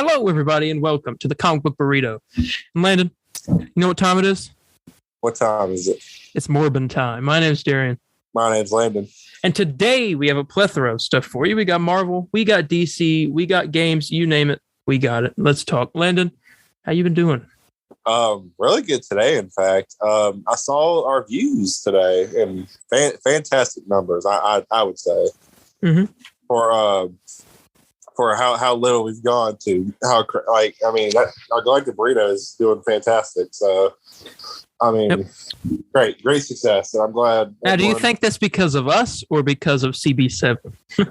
Hello, everybody, and welcome to the Comic Book Burrito. And Landon, you know what time it is? What time is it? It's Morbin time. My name's Darian. My name's Landon. And today we have a plethora of stuff for you. We got Marvel, we got DC, we got games, you name it, we got it. Let's talk. Landon, how you been doing? Really good today, in fact. I saw our views today and fantastic numbers, I would say. Mm-hmm. For how little we've gone to our Galactic Burrito is doing fantastic. So, great success. And I'm glad. Now, do you think that's because of us or because of CB7? I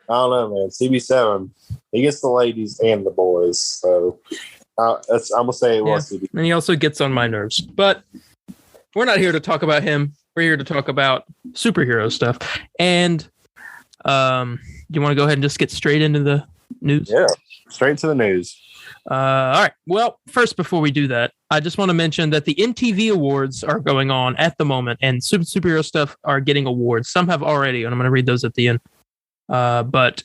don't know, man. CB7, he gets the ladies and the boys. So, I'm going to say it was CB7. And he also gets on my nerves. But we're not here to talk about him. We're here to talk about superhero stuff. And do you want to go ahead and just get straight into the news? Yeah, straight to the news. All right. Well, first, before we do that, I just want to mention that the MTV Awards are going on at the moment, and superhero stuff are getting awards. Some have already, and I'm going to read those at the end. But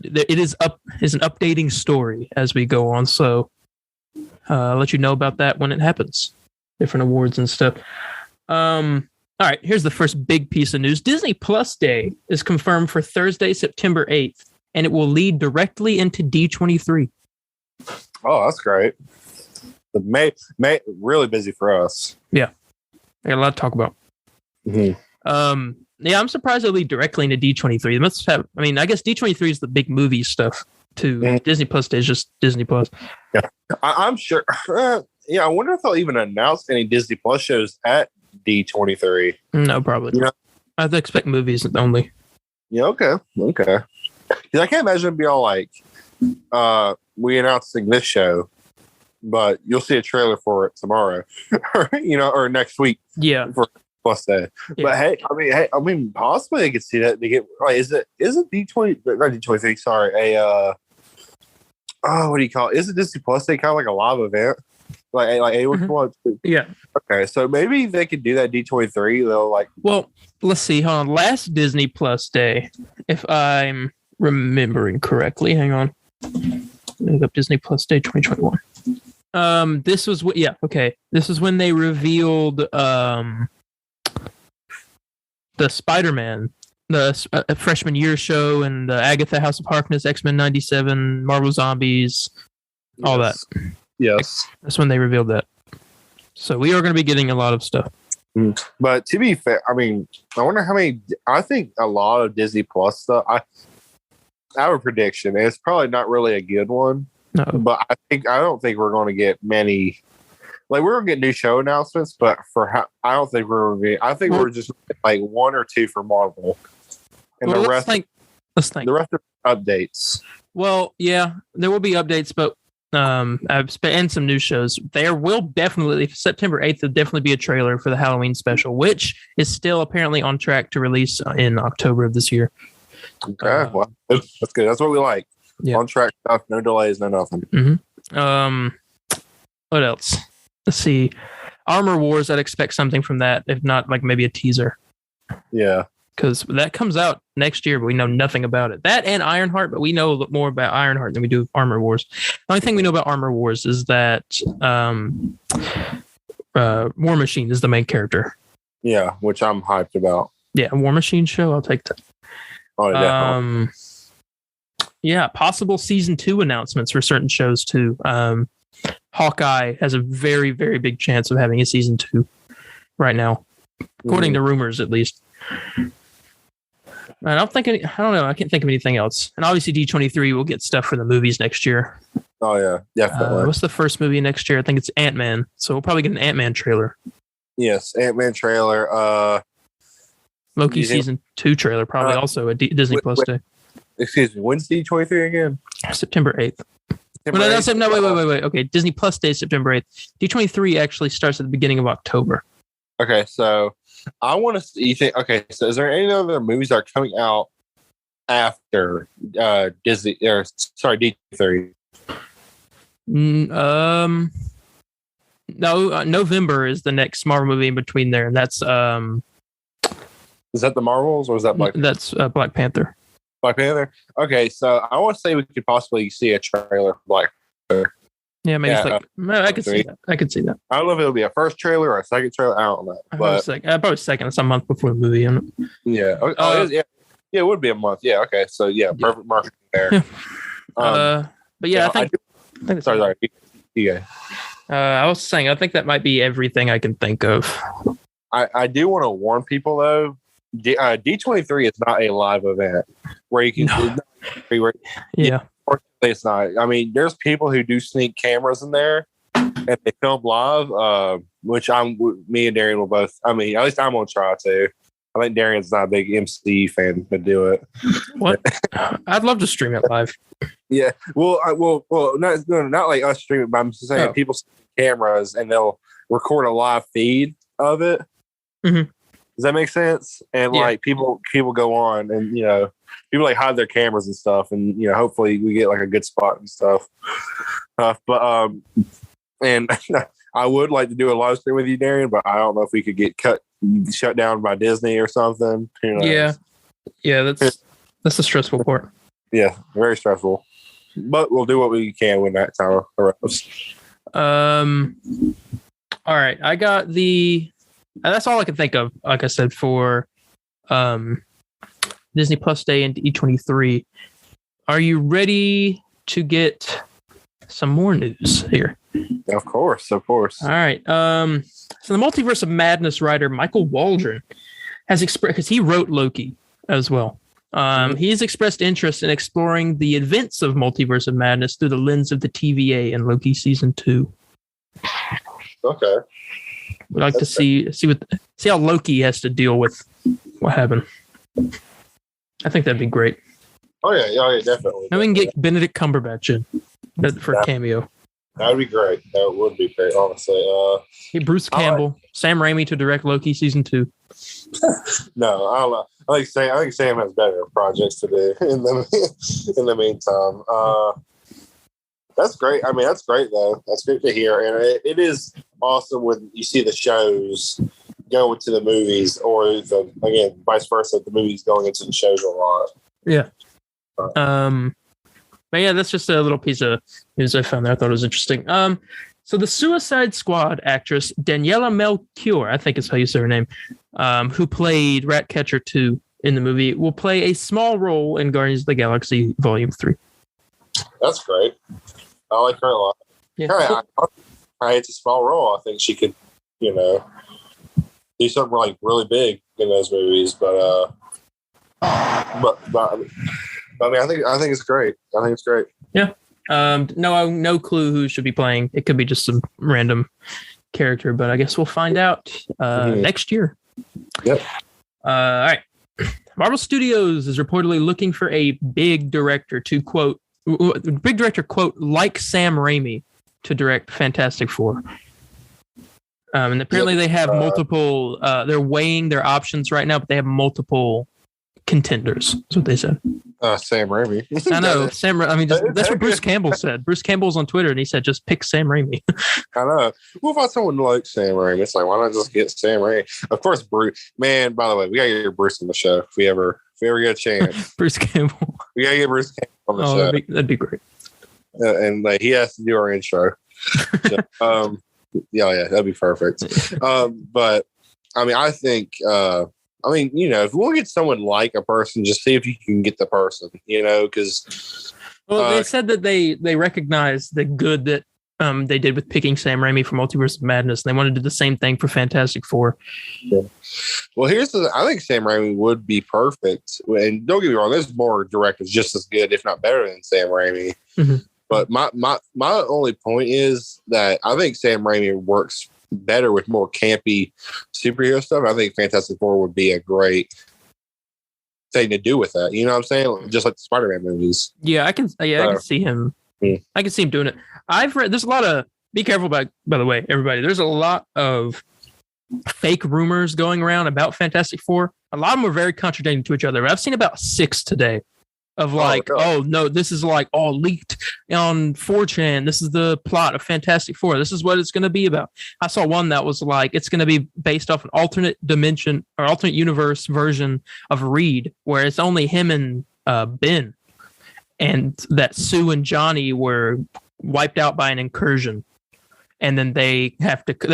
it is an updating story as we go on, so I'll let you know about that when it happens. Different awards and stuff. All right, here's the first big piece of news. Disney Plus Day is confirmed for Thursday, September 8th, and it will lead directly into D23. Oh, that's great. May really busy for us. Yeah, I got a lot to talk about. Mm-hmm. Yeah, I'm surprised it'll lead directly into D23. They must have. I mean, I guess D23 is the big movie stuff too. Mm-hmm. Disney Plus Day is just Disney Plus. Yeah, I'm sure. Yeah, I wonder if they'll even announce any Disney Plus shows at D23. No, probably. Yeah. I expect movies only. Yeah, okay. Because I can't imagine it'd be all like, we announcing this show, but you'll see a trailer for it tomorrow, or next week. Yeah. For Plus Day. Yeah. But I mean, possibly they could see that they get like, is it D20? Not D23. Sorry, what do you call it? Is it Disney Plus Day kind of like a live event? Like mm-hmm. Yeah. Okay, so maybe they could do that D23. They'll like. Well, let's see. Hold on. Last Disney Plus Day, if I'm remembering correctly, hang on. Look up Disney Plus Day 2021. This was This is when they revealed the Spiderman, the freshman year show, and the Agatha House of Harkness, X-Men '97, Marvel Zombies, all that. Yes. That's when they revealed that. So we are going to be getting a lot of stuff. But to be fair, I mean, I wonder how many. I think a lot of Disney Plus stuff. I have a prediction. And it's probably not really a good one. No. But I don't think we're going to get many. Like, we're going to get new show announcements, but I don't think we're going to be. I think we're just like one or two for Marvel. And the rest. Let's think. The rest are updates. Well, yeah, there will be updates, but. And some new shows. There will definitely, September 8th, there'll definitely be a trailer for the Halloween special, which is still apparently on track to release in October of this year. Okay, well, that's good. That's what we like. Yeah. On track stuff, no delays, no nothing. Mm-hmm. What else? Let's see. Armor Wars, I'd expect something from that, if not like maybe a teaser. Yeah. Because that comes out next year, but we know nothing about it. That and Ironheart, but we know more about Ironheart than we do Armor Wars. The only thing we know about Armor Wars is that War Machine is the main character. Yeah, which I'm hyped about. Yeah, War Machine show, I'll take that. Oh, definitely. Yeah, possible season 2 announcements for certain shows too. Hawkeye has a very, very big chance of having a season 2 right now, according to rumors at least. I don't know. I can't think of anything else. And obviously D23 will get stuff for the movies next year. Oh, yeah. Definitely. What's the first movie next year? I think it's Ant-Man. So we'll probably get an Ant-Man trailer. Yes, Ant-Man trailer. Loki season 2 trailer, probably also at Disney Plus Day. Excuse me. When's D23 again? September 8th. Wait. Okay, Disney Plus Day, September 8th. D23 actually starts at the beginning of October. Okay, so I want to see. So is there any other movies that are coming out after Disney? D3. No, November is the next Marvel movie in between there, and that's Is that the Marvels or is that Black? That's Black Panther. Black Panther. Okay, so I want to say we could possibly see a trailer for Black Panther. Yeah, maybe I could see that. I could see that. I don't know if it'll be a first trailer or a second trailer. I don't know. But probably second. It's a month before the movie. Yeah. Yeah, it would be a month. Yeah. Okay. So perfect marketing there. But yeah, I think sorry. Yeah. I was saying, I think that might be everything I can think of. I do want to warn people though. D23 is not a live event where you can. Yeah. It's not. I mean, there's people who do sneak cameras in there and they film live, which me and Darian will both. I mean, at least I'm gonna try to. I think Darian's not a big MC fan to do it. What? I'd love to stream it live. Yeah. Well, not like us streaming, but I'm just saying people see cameras and they'll record a live feed of it. Mm-hmm. Does that make sense? And like people go on and people like hide their cameras and stuff, and hopefully we get like a good spot and stuff. But and I would like to do a live stream with you, Darian, but I don't know if we could get shut down by Disney or something. Yeah, that's the stressful part. Yeah, very stressful. But we'll do what we can when that time arrives. All right, I got that's all I can think of. Like I said, for Disney Plus Day and E23. Are you ready to get some more news here? Of course. All right. So the Multiverse of Madness writer Michael Waldron has expressed, because he wrote Loki as well. He has expressed interest in exploring the events of Multiverse of Madness through the lens of the TVA in Loki season 2. Okay. We'd like to see how Loki has to deal with what happened. I think that'd be great. Oh yeah, definitely. And we can get Benedict Cumberbatch in for a cameo. That would be great. That would be great, honestly. Bruce Campbell, Sam Raimi to direct Loki season 2. No, I don't know. I think Sam has better projects to do in the meantime. That's great. I mean, that's great though. That's good to hear, and it is awesome when you see the shows go into the movies, or again, vice versa, the movies going into the shows a lot. Yeah. But yeah, that's just a little piece of news I found there. I thought it was interesting. So the Suicide Squad actress Daniela Melchior, I think is how you say her name, who played Ratcatcher 2 in the movie, will play a small role in Guardians of the Galaxy Volume 3. That's great. I like her a lot. Yeah. It's a small role. I think she could, do something like really big in those movies. But I mean, I think it's great. Yeah. No clue who should be playing. It could be just some random character, but I guess we'll find out next year. Yep. All right. Marvel Studios is reportedly looking for a big director quote, like Sam Raimi to direct Fantastic Four. And apparently they have multiple, they're weighing their options right now, but they have multiple contenders. That's what they said. Sam Raimi. I know. That's what Bruce Campbell said. Bruce Campbell's on Twitter and he said, just pick Sam Raimi. I know. What about someone like Sam Raimi? It's like, why not just get Sam Raimi? Of course, Bruce. Man, by the way, we got to get Bruce on the show if we ever get a chance. Bruce Campbell. We got to get Bruce Campbell on the show. That'd be great. And he has to do our intro. So, yeah, that'd be perfect. But I mean, I think, if you want to get someone like a person, just see if you can get the person, because. Well, they said that they recognize the good that they did with picking Sam Raimi for Multiverse of Madness. And they want to do the same thing for Fantastic Four. Yeah. Well, I think Sam Raimi would be perfect. And don't get me wrong, there's more directors just as good, if not better than Sam Raimi. Mm-hmm. But my only point is that I think Sam Raimi works better with more campy superhero stuff. I think Fantastic Four would be a great thing to do with that. You know what I'm saying? Just like the Spider-Man movies. Yeah, I can see him. I can see him doing it. I've read there's a lot of be careful by the way, everybody. There's a lot of fake rumors going around about Fantastic Four. A lot of them are very contradicting to each other. I've seen about 6 today. Of like, oh no, this is like all leaked on 4chan. This is the plot of Fantastic Four. This is what it's going to be about. I saw one that was like, it's going to be based off an alternate dimension or alternate universe version of Reed, where it's only him and Ben, and that Sue and Johnny were wiped out by an incursion, and then they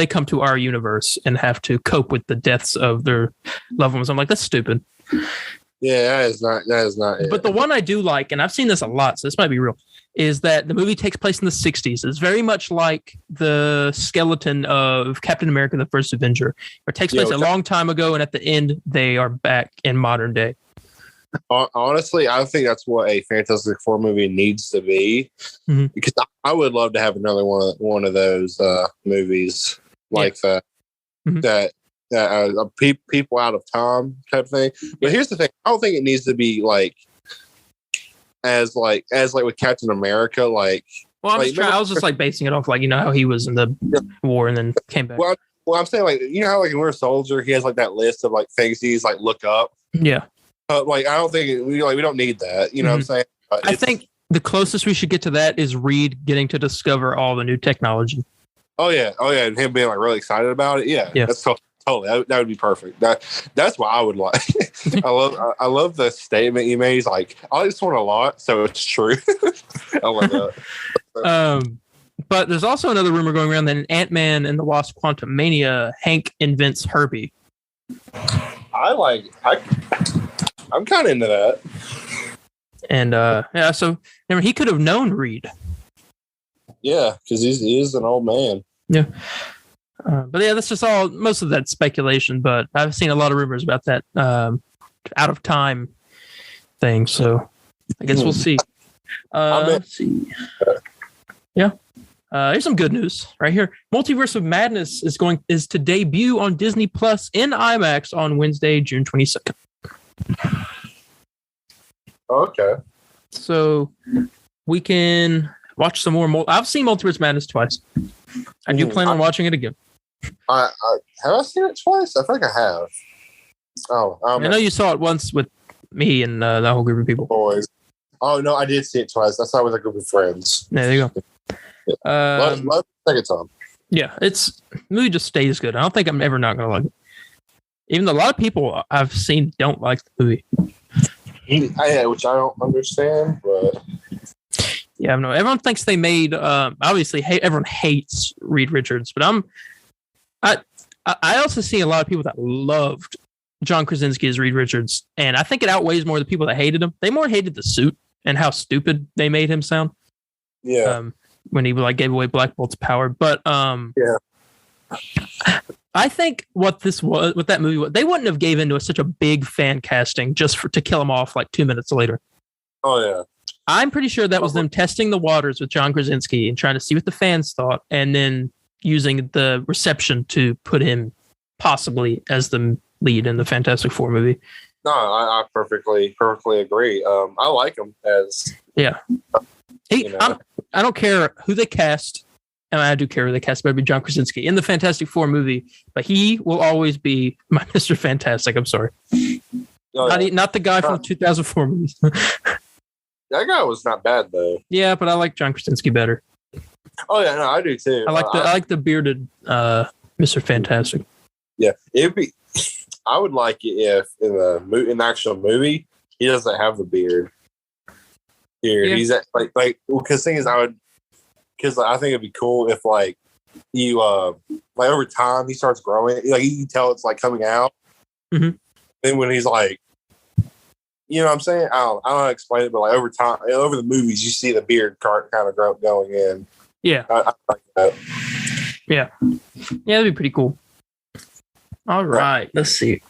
come to our universe and have to cope with the deaths of their loved ones. I'm like, that's stupid. Yeah, that is not it. But the one I do like, and I've seen this a lot, so this might be real, is that the movie takes place in the 60s. It's very much like the skeleton of Captain America, the First Avenger. It takes place a long time ago, and at the end, they are back in modern day. Honestly, I think that's what a Fantastic Four movie needs to be. Mm-hmm. Because I would love to have another one of those movies like that. Mm-hmm. That people out of time type thing. But here's the thing: I don't think it needs to be as with Captain America. Like, well, I was just like basing it off like how he was in the war and then came back. Well, I'm saying like how like in Winter Soldier he has like that list of like things he's like look up. Yeah. Like I don't think we don't need that. You know what I'm saying? I think the closest we should get to that is Reed getting to discover all the new technology. Oh yeah, and him being like really excited about it. Yeah. That's totally that would be perfect. That's what I would like. I love the statement you made. He's like, I just want a lot, so it's true. I love that. But there's also another rumor going around that in Ant-Man and the Wasp: Quantumania, Hank invents Herbie. I'm kind of into that. And so remember, he could have known Reed. Yeah, because he is an old man. Yeah. But yeah, that's just most of that speculation, but I've seen a lot of rumors about that out of time thing. So I guess we'll see. Let's see. Yeah. Here's some good news right here. Multiverse of Madness is to debut on Disney Plus in IMAX on Wednesday, June 22nd. Okay. So we can watch some more. I've seen Multiverse of Madness twice. I do plan on watching it again. Have I seen it twice? I think I have. Oh, I know you saw it once with me and that whole group of people. Boys. Oh no, I did see it twice. I saw it with a group of friends. Yeah, there you go. Love the second time. Yeah, the movie just stays good. I don't think I'm ever not gonna like it. Even though a lot of people I've seen don't like the movie. Yeah, which I don't understand, but yeah, no. Everyone thinks they made. Obviously, everyone hates Reed Richards, but I also see a lot of people that loved John Krasinski as Reed Richards, and I think it outweighs more the people that hated him. They more hated the suit and how stupid they made him sound. Yeah. When he gave away Black Bolt's power, but yeah. I think what that movie was, they wouldn't have gave into such a big fan casting just to kill him off like 2 minutes later. Oh yeah. I'm pretty sure that was them testing the waters with John Krasinski and trying to see what the fans thought, and then using the reception to put him possibly as the lead in the Fantastic Four movie. No, I perfectly agree. I like him as I don't care who they cast. And I do care who they cast, but it'd be John Krasinski in the Fantastic Four movie. But he will always be my Mr. Fantastic. I'm sorry. Not the guy from the 2004 movies. That guy was not bad, though. Yeah, but I like John Krasinski better. Oh, yeah, no, I do, too. I like the bearded Mr. Fantastic. Yeah, I would like it if in the actual movie, he doesn't have the beard. Here, yeah. He's because thing is, because I think it'd be cool if you over time he starts growing, you can tell it's coming out. Mm-hmm. Then when he's you know what I'm saying? I don't know how to explain it, but over time, over the movies, you see the beard kind of going in. Yeah, I like that. Yeah, that'd be pretty cool. All right, let's see.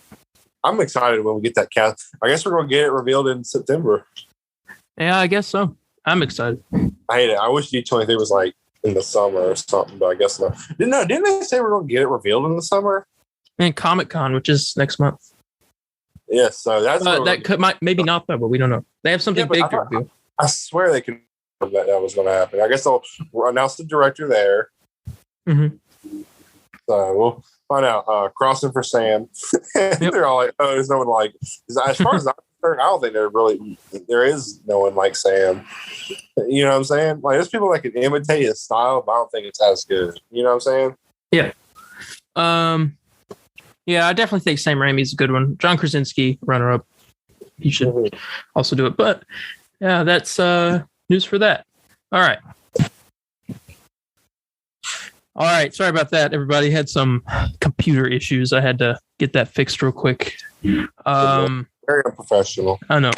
I'm excited when we get that cast. I guess we're going to get it revealed in September. Yeah, I guess so. I'm excited. I hate it. I wish D23 was in the summer or something, but I guess not. Didn't they say we're going to get it revealed in the summer? And Comic-Con, which is next month. Yes, so that's maybe not though, but we don't know. They have something big to reveal. I swear they could that was going to happen. I guess they'll announce the director there. Mm-hmm. So we'll find out. Crossing for Sam. Yep. They're all oh, there's no one as far as I'm concerned, I don't think there is no one like Sam. You know what I'm saying? There's people that can imitate his style, but I don't think it's as good. You know what I'm saying? Yeah. Yeah, I definitely think Sam Raimi's a good one. John Krasinski, runner-up. he should also do it. But yeah, that's news for that. All right. Sorry about that, everybody. Had some computer issues. I had to get that fixed real quick. Very unprofessional. I know.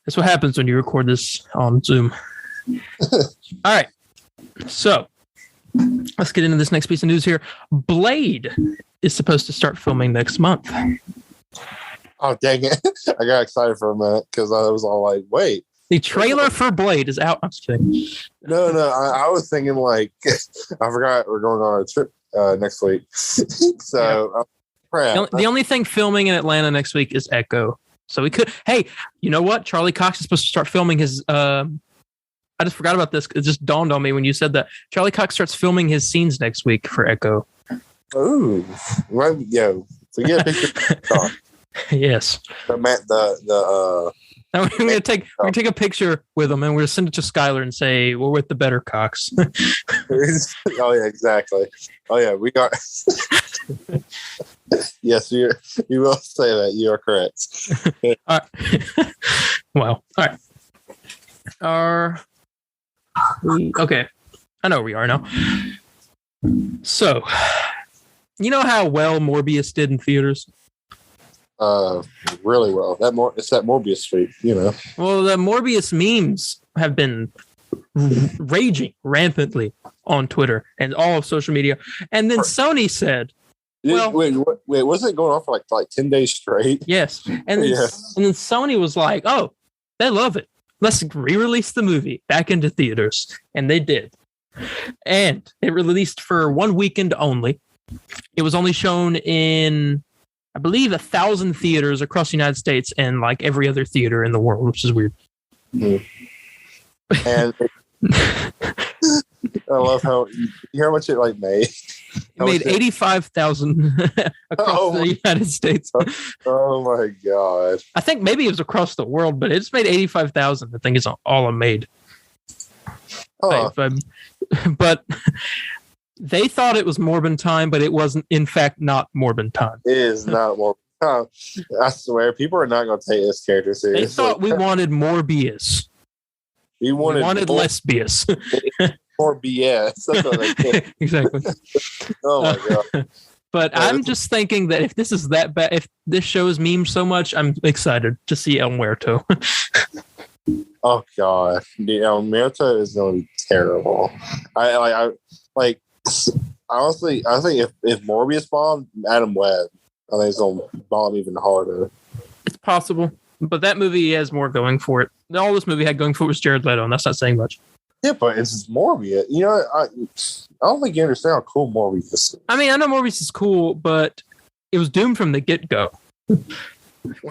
That's what happens when you record this on Zoom. All right. So let's get into this next piece of news here. Blade is supposed to start filming next month. Oh, dang it. I got excited for a minute because I was all like, wait. The trailer for Blade is out. I'm just kidding. No. I was thinking like, I forgot we're going on a trip next week. So, yeah. The only thing filming in Atlanta next week is Echo. So we could, hey, you know what? Charlie Cox is supposed to start filming his, I just forgot about this. It just dawned on me when you said that. Charlie Cox starts filming his scenes next week for Echo. Ooh. Well, yo, so get a picture. Yes. We're gonna take a picture with him and we're gonna send it to Skylar and say we're with the better Cox. Oh yeah, exactly. Oh yeah, we got. Yes, you will say that. You are correct. All right. Well, all right. Okay? I know where we are now. So, you know how well Morbius did in theaters? Really well. It's that Morbius streak, you know. Well, the Morbius memes have been raging rampantly on Twitter and all of social media. And then Sony said, wait, wasn't it going on for like 10 days straight? Yes. And then Sony was like, oh, they love it. Let's re-release the movie back into theaters. And they did. And it released for one weekend only. It was only shown in, I believe, 1,000 theaters across the United States and like every other theater in the world, which is weird. Mm. And I love how much it like made. It made 85,000 across the United States. Oh my god! I think maybe it was across the world, but it just made 85,000. I think is all it made. But they thought it was Morbin time, but it wasn't. In fact, not Morbin time. It is not Morbin time. I swear, people are not going to take this character seriously. They thought we wanted more BS. We wanted less BS. More BS. That's what they did. Exactly. Oh my god. But I'm just thinking that if this is that bad, if this shows memes so much, I'm excited to see El Muerto. Oh god, the El Muerto is going to be terrible. I honestly, I think if Morbius bombed, Adam Webb, I think it's going to bomb even harder. It's possible, but that movie has more going for it. All this movie had going for it was Jared Leto, and that's not saying much. Yeah, but it's Morbius. You know, I don't think you understand how cool Morbius is. I mean, I know Morbius is cool, but it was doomed from the get-go.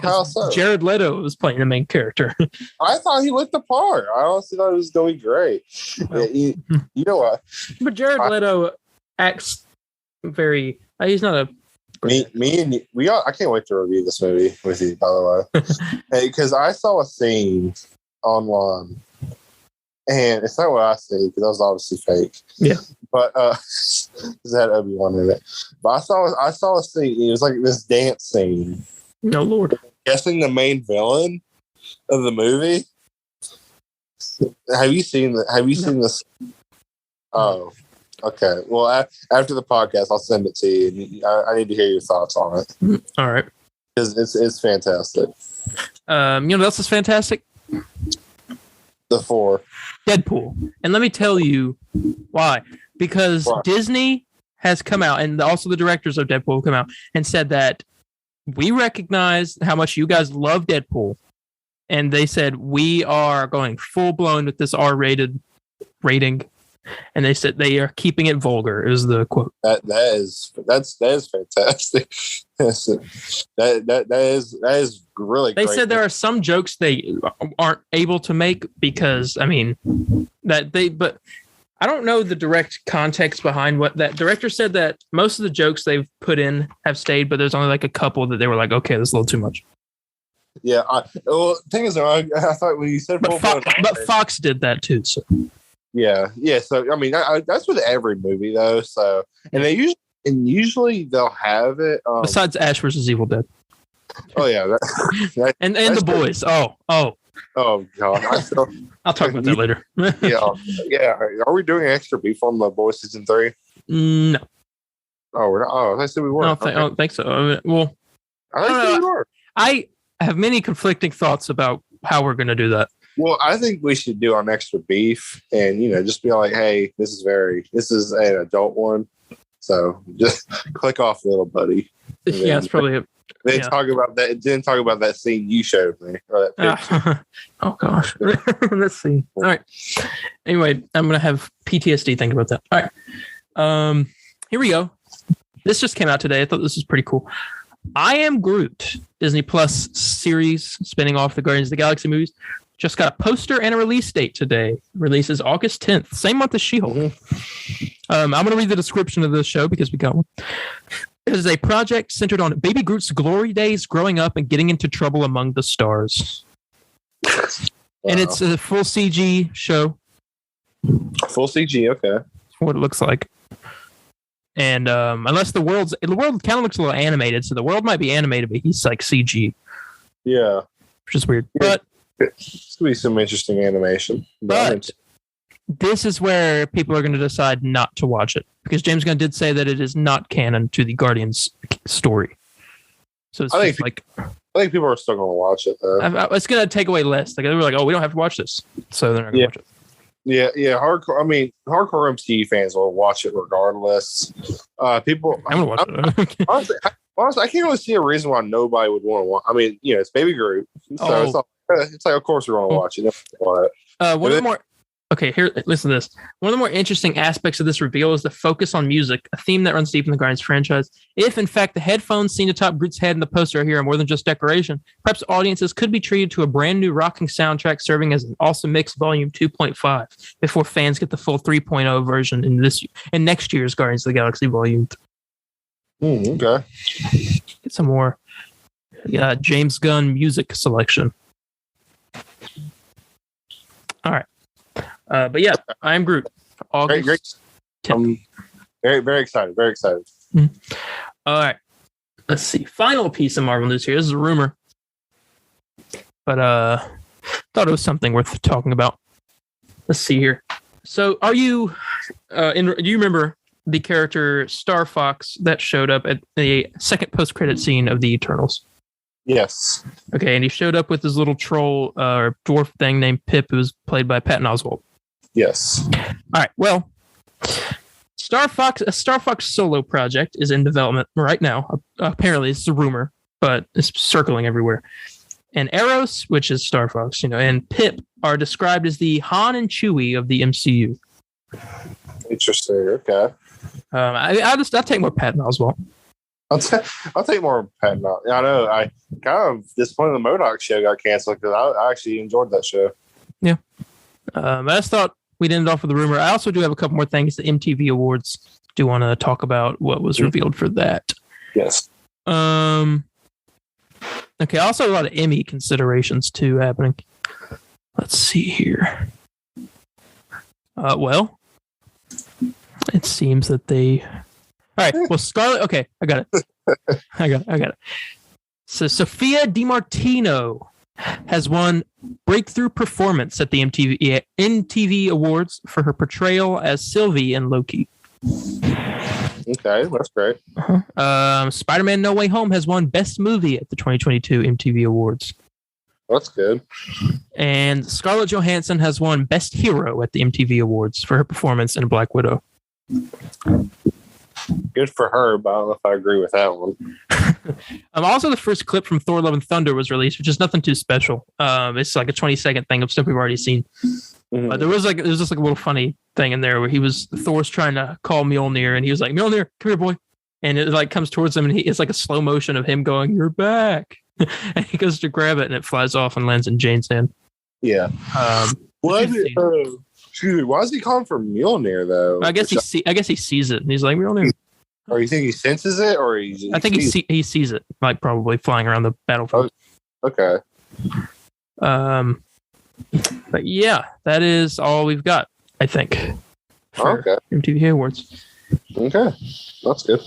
How so? Jared Leto was playing the main character. I thought he looked the part. I honestly thought it was going great. Well, you know what? But Jared Leto acts very. He's not a. Me and you, I can't wait to review this movie with you. By the way, because I saw a scene online, and it's not what I see because that was obviously fake. Yeah, but because it had Obi-Wan in it. But I saw a scene. It was like this dance scene. No Lord. Guessing the main villain of the movie. Have you seen this? Oh, okay. Well, after the podcast, I'll send it to you. I need to hear your thoughts on it. All right. Because it's fantastic. You know what else is fantastic? The 4. Deadpool. And let me tell you why. Because Disney has come out, and also the directors of Deadpool have come out and said that we recognize how much you guys love Deadpool. And they said, we are going full blown with this R-rated rating. And they said they are keeping it vulgar, is the quote. That is fantastic. that is really they great. said there are some jokes they aren't able to make because, I mean, but I don't know the direct context behind what that director said. That most of the jokes they've put in have stayed, but there's only like a couple that they were like, okay, that's a little too much. Yeah. The thing is, I thought when you said, but Fox did that too. So yeah. So I mean, that's with every movie though. So and they usually they'll have it. Besides Ash versus Evil Dead. Oh yeah, and the boys. Oh God! I'll talk about that later. yeah. Are we doing extra beef on the boys season 3? No. Oh, we're not. Oh, I said we were. I don't think so. I think we were. I have many conflicting thoughts about how we're going to do that. Well, I think we should do on extra beef, and just be like, "Hey, this is an adult one, so just click off, little buddy." Yeah, it's probably it. Then talk about that. Then talk about that scene you showed me. Or that oh gosh, let's see. All right. Anyway, I'm gonna have PTSD thinking about that. All right. Here we go. This just came out today. I thought this was pretty cool. I Am Groot, Disney Plus series spinning off the Guardians of the Galaxy movies, just got a poster and a release date today. Releases August 10th, same month as She-Hulk. I'm going to read the description of the show because we got one. It is a project centered on Baby Groot's glory days growing up and getting into trouble among the stars. Wow. And it's a full CG show. Full CG, okay. That's what it looks like. And unless the world kind of looks a little animated, so the world might be animated, but he's like CG. Yeah. Which is weird. But it's going to be some interesting animation. But this is where people are going to decide not to watch it. Because James Gunn did say that it is not canon to the Guardians story. So it's I think people are still going to watch it, though. It's going to take away less. Like, they were like, oh, we don't have to watch this. So they're not going to watch it. Yeah. Hardcore MCU fans will watch it regardless. I'm gonna watch it. honestly, I can't really see a reason why nobody would want to watch. I mean, it's Baby Groot, so it's like, of course we're going to watch it. One of the more listen to this. One of the more interesting aspects of this reveal is the focus on music, a theme that runs deep in the Guardians franchise. If, in fact, the headphones seen atop Groot's head in the poster are here are more than just decoration, perhaps audiences could be treated to a brand new rocking soundtrack serving as an awesome mix volume 2.5 before fans get the full 3.0 version in next year's Guardians of the Galaxy volume. Okay. Get some more James Gunn music selection. All right. But yeah, I Am Groot. August great. 10th. Very, very excited. Very excited. Mm-hmm. All right. Let's see. Final piece of Marvel news here. This is a rumor. But thought it was something worth talking about. Let's see here. So do you remember the character Star Fox that showed up at the second post-credit scene of the Eternals? Yes. Okay, and he showed up with his little troll or dwarf thing named Pip, who was played by Patton Oswalt. Yes. All right. Well, a Star Fox solo project is in development right now. Apparently, it's a rumor, but it's circling everywhere. And Eros, which is Star Fox, and Pip are described as the Han and Chewie of the MCU. Interesting. Okay. I'll take more Patton Oswalt. I'll take more Patton Oswalt. I know. I kind of disappointed the MODOK show got canceled because I actually enjoyed that show. Yeah. I just thought we'd end off with a rumor. I also do have a couple more things. The MTV Awards. Do want to talk about what was revealed for that? Yes. Okay. Also, a lot of Emmy considerations too happening. Let's see here. Well, it seems that they. All right. Well, Scarlett. Okay, I got it. I got it. So Sophia DiMartino has won Breakthrough Performance at the MTV Awards for her portrayal as Sylvie in Loki. Okay, that's great. Spider-Man No Way Home has won Best Movie at the 2022 MTV Awards. That's good. And Scarlett Johansson has won Best Hero at the MTV Awards for her performance in Black Widow. Good for her, but I don't know if I agree with that one. Also, the first clip from Thor: Love and Thunder was released, which is nothing too special. It's like a 20-second thing of stuff we've already seen. Mm-hmm. But there was just like a little funny thing in there where Thor's trying to call Mjolnir, and he was like, "Mjolnir, come here, boy," and it like comes towards him, and it's like a slow motion of him going, "You're back," and he goes to grab it, and it flies off and lands in Jane's hand. Yeah. Why is he calling for Mjolnir though? I guess he sees it, and he's like, Mjolnir. Or you think he senses it, or I think he sees it, like probably flying around the battlefield. Oh, okay. But yeah, that is all we've got, I think. Okay. MTV Awards. Okay, that's good.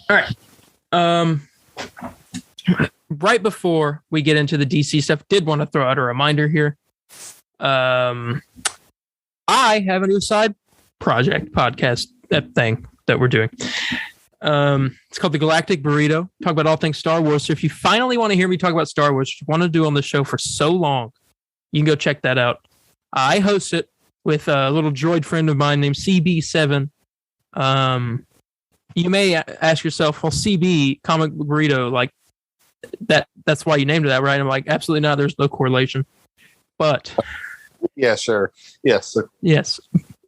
All right. right before we get into the DC stuff, did want to throw out a reminder here. I have a new side project podcast thing that we're doing. It's called the Galactic Burrito. Talk about all things Star Wars. So if you finally want to hear me talk about Star Wars, which I want to do on the show for so long, you can go check that out. I host it with a little droid friend of mine named CB7. You may ask yourself, well, CB, comic burrito, like that's why you named it that, right? I'm like, absolutely not. There's no correlation. But yeah, sure. Yes.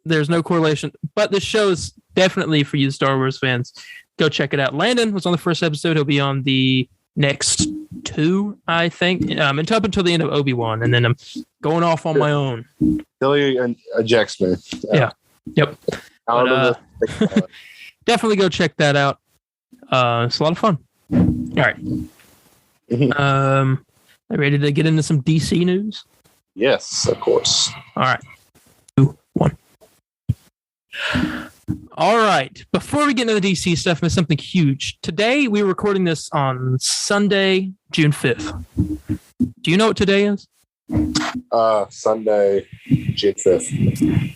There's no correlation. But this show is definitely for you Star Wars fans. Go check it out. Landon was on the first episode. He'll be on the next 2, I think, until the end of Obi-Wan, and then I'm going off on my own. Billy ejects me. Yeah. Yep. But, definitely go check that out. It's a lot of fun. All right. Ready to get into some DC news? Yes, of course. All right. 2, 1. All right. Before we get into the DC stuff, there's something huge. Today, we're recording this on Sunday, June 5th. Do you know what today is? Sunday, June 5th.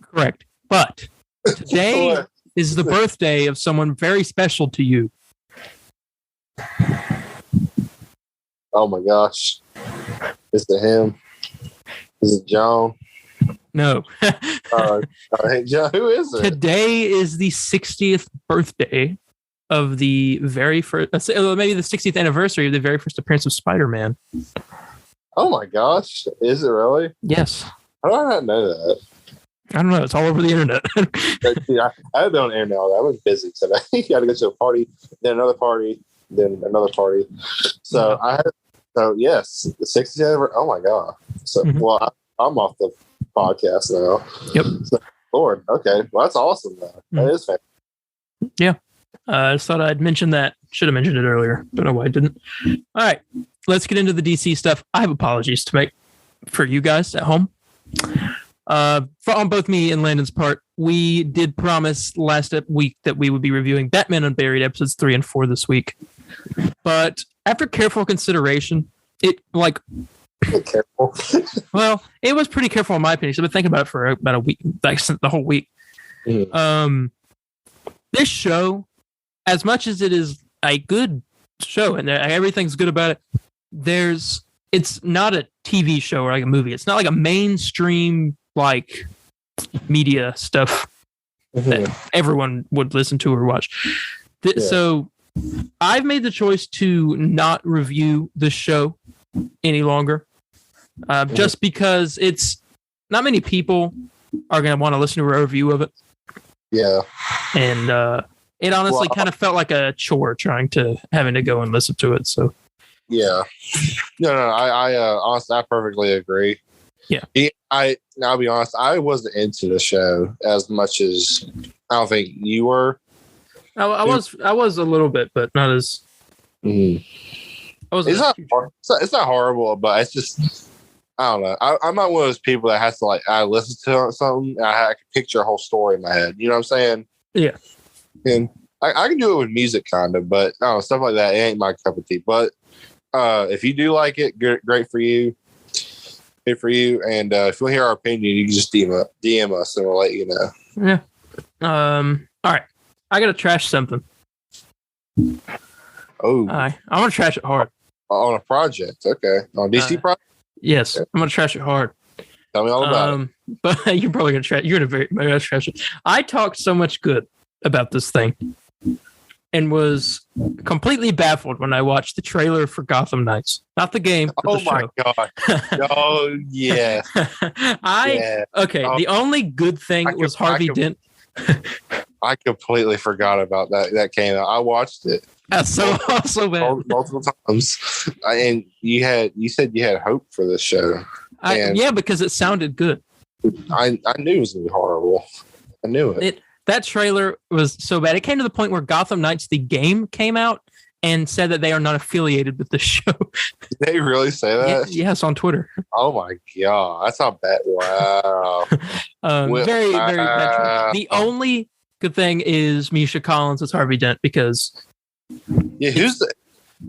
Correct. But today is the birthday of someone very special to you. Oh my gosh. Is it him? Is it John? No. John, who is it? Today is the 60th birthday of the very first, maybe the 60th anniversary of the very first appearance of Spider-Man. Oh my gosh. Is it really? Yes. How do I not know that? I don't know. It's all over the internet. I had been on air now. I was busy today. You had to go to a party, then another party, then another party. So yes, the 60th anniversary. Oh my god. So I'm off the podcast now. Yep. So, Lord. Okay. Well, that's awesome though. That is fantastic. Yeah. I just thought I'd mention that. Should have mentioned it earlier. Don't know why I didn't. All right. Let's get into the DC stuff. I have apologies to make for you guys at home. On both me and Landon's part, we did promise last week that we would be reviewing Batman Unburied episodes 3 and 4 this week. But after careful consideration, careful. Well, it was pretty careful in my opinion. So I've been thinking about it for about a week, like the whole week. Mm. This show, as much as it is a good show and everything's good about it, it's not a TV show or like a movie. It's not like a mainstream like media stuff that everyone would listen to or watch. So I've made the choice to not review the show any longer, just because it's not many people are going to want to listen to a review of it. Yeah. And it honestly kind of felt like a chore having to go and listen to it. So yeah, I honestly, I perfectly agree. Yeah. I'll be honest, I wasn't into the show as much as I don't think you were. I was a little bit, but not as. It's not horrible, but it's just I don't know. I'm not one of those people that has to I listen to something and I can picture a whole story in my head. You know what I'm saying? Yeah. And I can do it with music, kind of, but I don't know, stuff like that. It ain't my cup of tea. But if you do like it, great for you. Good for you. And if you want to hear our opinion, you can just DM us and we'll let you know. Yeah. All right. I got to trash something. Oh. I want to trash it hard. On a project. Okay. On DC project? Yes. Okay. I'm going to trash it hard. Tell me all about it. But you're probably going to trash it. You're going to trash it. I talked so much good about this thing and was completely baffled when I watched the trailer for Gotham Knights. Not the game, but the show. God. Oh, yeah. The only good thing was Harvey Dent. I completely forgot about that. That came out. I watched it. That's so bad. Multiple times. And you said you had hope for this show. Because it sounded good. I knew it was going to be horrible. I knew it. That trailer was so bad. It came to the point where Gotham Knights, the game, came out and said that they are not affiliated with the show. Did they really say that? Yes, on Twitter. Oh my God. That's not bad. Wow. Very, very bad. The only good thing is Misha Collins as Harvey Dent because... Yeah,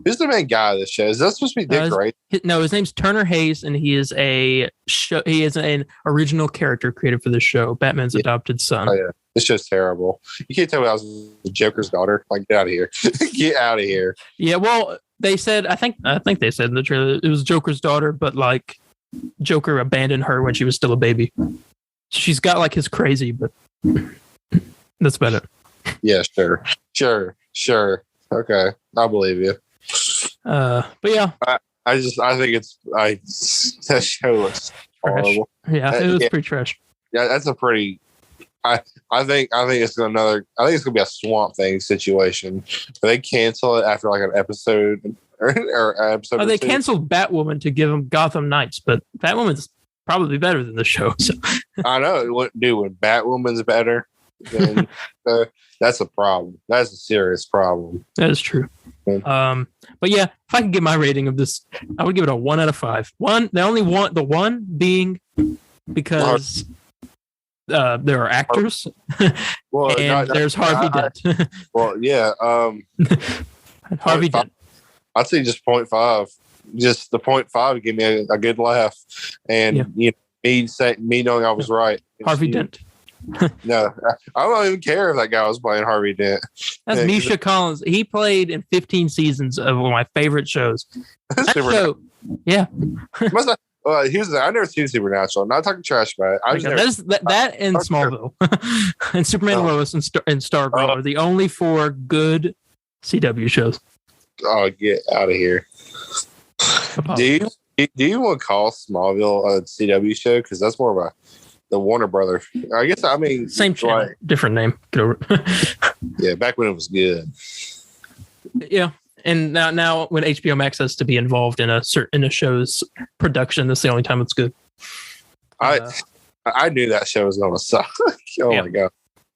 Who's the main guy of this show? Is that supposed to be Dick Grayson? No, his name's Turner Hayes, and he is he is an original character created for the show, Batman's adopted son. Oh yeah, this show's terrible. You can't tell me I was the Joker's daughter. Like, get out of here! Get out of here! Yeah, well, they said I think they said in the trailer it was Joker's daughter, but like Joker abandoned her when she was still a baby. She's got like his crazy, but that's about it. Yeah, sure. Okay, I believe you. But yeah, I think that show looks horrible. Yeah, it was pretty trash. Yeah, that's a pretty. I think it's gonna be a Swamp Thing situation. They cancel it after like an episode or episode. They canceled Batwoman to give them Gotham Knights, but Batwoman's probably better than the show. So. I know. When Batwoman's better, then that's a problem. That's a serious problem. That is true. But yeah, if I could give my rating of this, I would give it a 1 out of 5. They only want the one being because there are actors. Well, and there's Harvey Dent. Well, yeah. Harvey Dent. I'd say just 0.5. Just the 0.5 gave me a good laugh, and me knowing I was right. Harvey Dent. No, I don't even care if that guy was playing Harvey Dent. That's Misha Collins. He played in 15 seasons of one of my favorite shows. That show, yeah. I've never seen Supernatural. I'm not talking trash about it. That and Smallville and Superman Lois and Stargirl are the only 4 good CW shows. Oh, get out of here! Do you want to call Smallville a CW show? Because that's more of the Warner Brother. I guess same channel, different name. Get over it. Yeah, back when it was good. Yeah, and now when HBO Max has to be involved in a show's production, that's the only time it's good. I knew that show was going to suck. My god!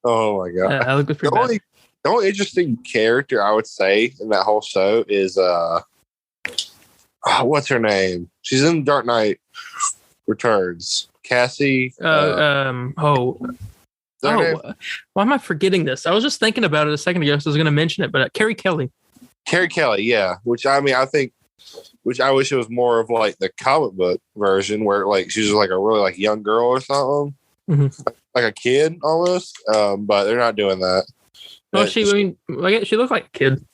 Oh my god! That looked pretty bad. The only interesting character I would say in that whole show is what's her name? She's in Dark Knight Returns. Cassie. Why am I forgetting this? I was just thinking about it a second ago, so I was going to mention it, but Carrie Kelly. Carrie Kelly, yeah. Which I wish it was more of like the comic book version, where like she's just like a really like young girl or something, like a kid almost. But they're not doing that. Well, she looked like a kid.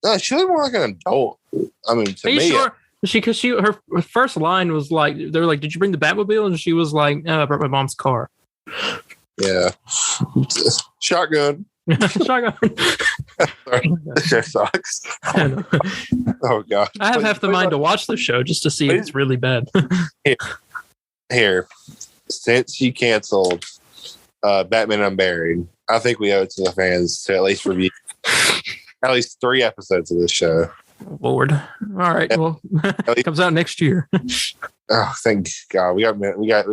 No, she looked more like an adult. I mean, to me. Sure? Her first line was like, they were like, "Did you bring the Batmobile?" And she was like, "No, I brought my mom's car." Yeah, shotgun. Shotgun. Sorry, this show sucks. Oh god, I have half the mind to watch the show just to see if it's really bad. Here, since you canceled Batman Unburied, I think we owe it to the fans to at least review at least 3 episodes of this show. Lord. All right. Well, it comes out next year. Oh, thank God. We got.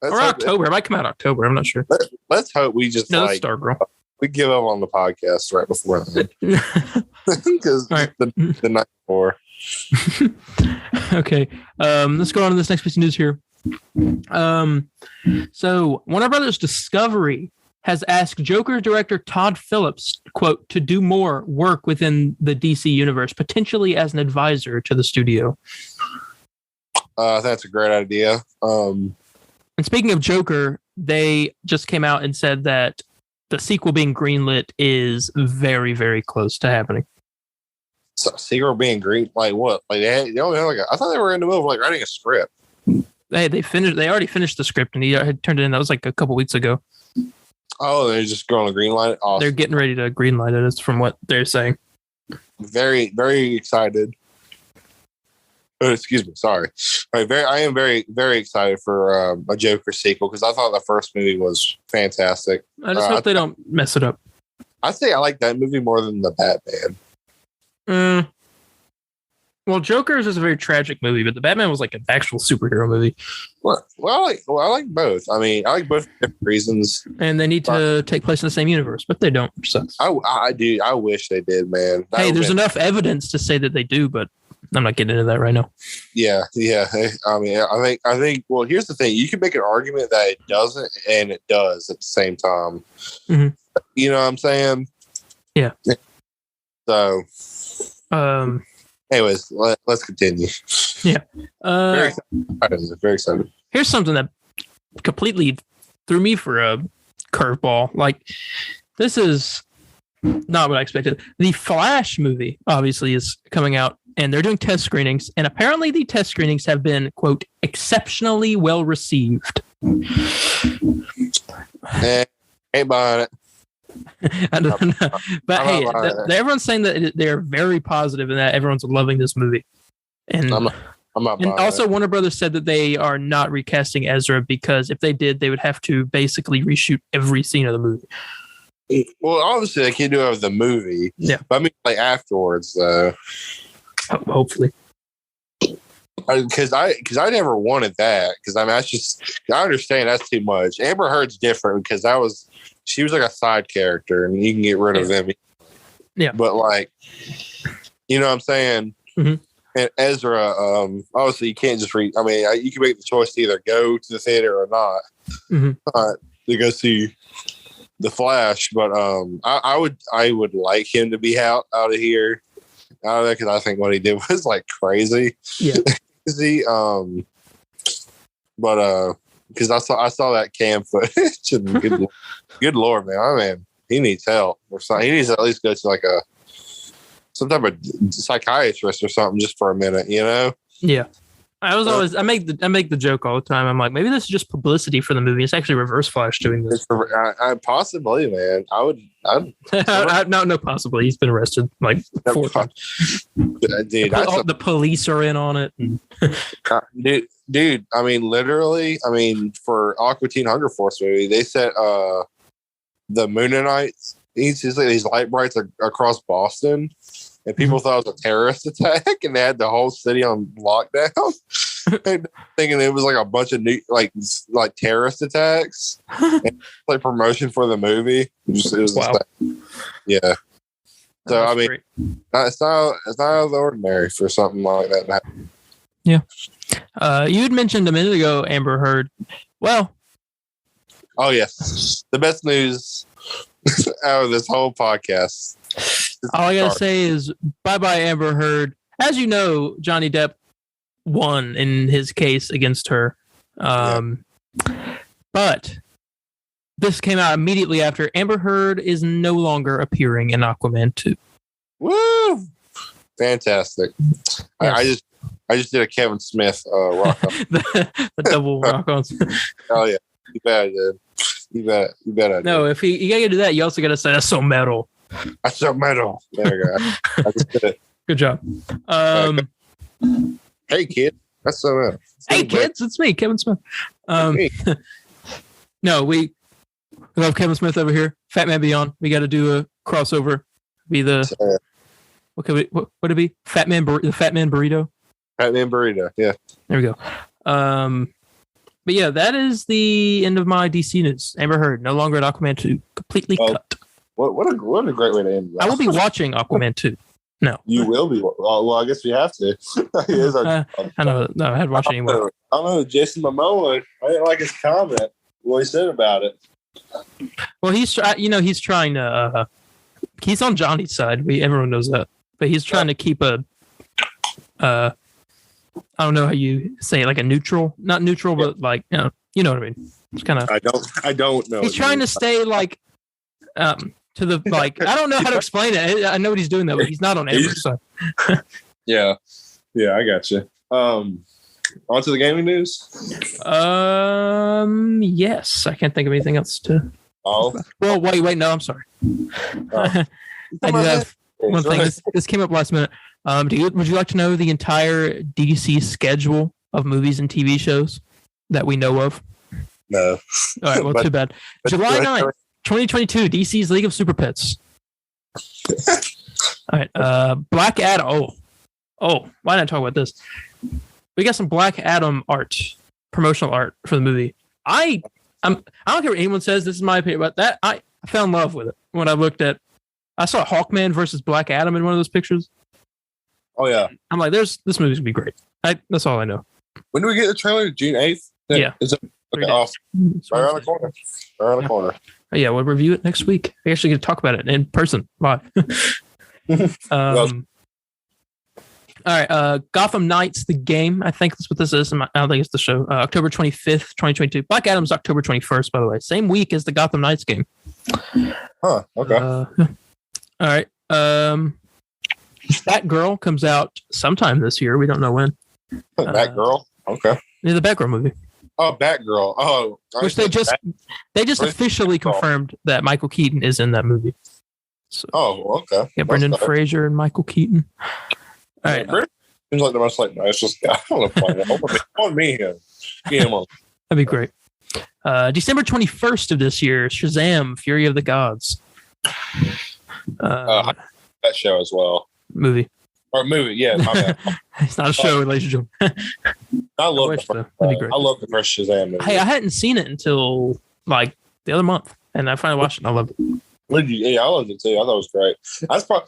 Or October. It might come out October. I'm not sure. Let's hope we just Stargirl. We give up on the podcast right before that. Because the night before. Okay. Let's go on to this next piece of news here. So Warner Brothers Discovery has asked Joker director Todd Phillips, quote, to do more work within the DC universe, potentially as an advisor to the studio. That's a great idea. And speaking of Joker, they just came out and said that the sequel being greenlit is very, very close to happening. So, sequel being green, like what? Like they only have I thought they were in the middle of like writing a script. They already finished the script and he had turned it in. That was like a couple weeks ago. Oh, they're just going to greenlight it? Awesome. They're getting ready to greenlight it, from what they're saying. Very, very excited. Oh, excuse me. Sorry. I am very, very excited for a Joker sequel because I thought the first movie was fantastic. I just hope they don't mess it up. I say I like that movie more than the Batman. Well, Joker's is a very tragic movie, but the Batman was like an actual superhero movie. Well, I like both. I mean, I like both for different reasons. And they need to take place in the same universe, but they don't. So. I do. I wish they did, man. There's enough evidence to say that they do, but I'm not getting into that right now. Yeah. I mean, I think. Well, here's the thing: you can make an argument that it doesn't, and it does at the same time. Mm-hmm. You know what I'm saying? Yeah. So. Anyways, let's continue. Yeah. Very excited. Here's something that completely threw me for a curveball. Like, this is not what I expected. The Flash movie obviously is coming out, and they're doing test screenings, and apparently the test screenings have been, quote, exceptionally well received. Ain't buying it. I don't know. But hey, everyone's saying that they're very positive and that everyone's loving this movie. And I'm not and also, Warner Brothers said that they are not recasting Ezra because if they did, they would have to basically reshoot every scene of the movie. Well, obviously, they can't do it with the movie. Yeah. But I mean, like afterwards, though. Hopefully. Because I never wanted that. Because I mean, I understand that's too much. Amber Heard's different because she was like a side character, and you can get rid of them. Yeah. But like, you know what I'm saying? Mm-hmm. And Ezra, obviously, you can't just read. I mean, you can make the choice to either go to the theater or not to go see the Flash. But I would like him to be out of here, out of there, because I think what he did was like crazy. Yeah. But because I saw that cam footage, and good lord, man, I mean, he needs help or something. He needs to at least go to like some type of psychiatrist or something just for a minute, you know? Yeah. I make the joke all the time. I'm like, maybe this is just publicity for the movie. It's actually Reverse Flash doing this. Possibly, man. No, possibly. He's been arrested like 4 times. Dude, the police are in on it. And dude, I mean, literally, for Aqua Teen Hunger Force movie, they set the Moonanites, these light brights across Boston, and people thought it was a terrorist attack, and they had the whole city on lockdown, thinking it was like a bunch of new like terrorist attacks, and like promotion for the movie. It was wow. Yeah. So That's I mean, great. it's not out of the ordinary for something like that to happen. Yeah. You had mentioned a minute ago, Amber Heard. Well. Oh yes, the best news out of this whole podcast. All I gotta say is bye-bye, Amber Heard. As you know, Johnny Depp won in his case against her. But this came out immediately after Amber Heard is no longer appearing in Aquaman 2. Woo! Fantastic. Yes. I just did a Kevin Smith rock on. the double rock on. Oh yeah. You bet I did. You bet I did. No, if you gotta do that, you also gotta say that's so metal. That's so metal. There you go. I just did it. Good job. Hey kid, that's so metal. Hey kids, it's me, Kevin Smith. No, we love Kevin Smith over here. Fat Man Beyond. We got to do a crossover. Be the what would it be? The Fat Man Burrito. Fat Man Burrito. Yeah. There we go. But yeah, that is the end of my DC news. Amber Heard no longer at Aquaman 2. Completely cut. What a great way to end that. I will be watching Aquaman 2. No. You will be. Well, I guess we have to. I know. No, I hadn't watched it anymore. I don't know. Jason Momoa, I didn't like his comment. What he said about it. Well, he's trying to. He's on Johnny's side. Everyone knows that. But he's trying to keep a. I don't know how you say it, like a neutral, not neutral, but like you know what I mean. It's kind of. I don't know. He's trying to stay like, to the like. I don't know how to explain it. I know what he's doing though, but he's not on Amber's side. Yeah, I got you. On to the gaming news. Yes, I can't think of anything else to. Oh. Well, wait. No, I'm sorry. I do have one thing. This came up last minute. Would you like to know the entire DC schedule of movies and TV shows that we know of? No. All right. Well, too bad. July 9th, 2022, DC's League of Super Pets. All right. Black Adam. Oh, why didn't I talk about this? We got some Black Adam art, promotional art for the movie. I don't care what anyone says. This is my opinion about that. I fell in love with it when I saw Hawkman versus Black Adam in one of those pictures. Oh yeah, I'm like, this movie's gonna be great. That's all I know. When do we get the trailer? June 8th? Yeah. Is it? Okay, awesome. Right around the corner. Oh, yeah, we'll review it next week. I actually get to talk about it in person live. All right. Gotham Knights, the game. I think that's what this is. I don't think it's the show. October 25th, 2022. Black Adam's October 21st, by the way. Same week as the Gotham Knights game. Huh. Okay. All right. Batgirl comes out sometime this year. We don't know when. Batgirl? Okay. Yeah, the Batgirl movie. Oh, Batgirl. Oh. Which they just officially confirmed that Michael Keaton is in that movie. So, okay. Yeah, Brendan Fraser and Michael Keaton. All right. Seems like the most nicest guy. I don't know. On me here. Get him on. That'd be great. December 21st of this year, Shazam! Fury of the Gods. That show as well. Movie. Or movie, yeah. My bad. It's not a show, ladies and gentlemen. I love the first Shazam movie. Hey, I hadn't seen it until like the other month, and I finally watched it. And I loved it. Yeah, I loved it too. I thought it was great. That's probably,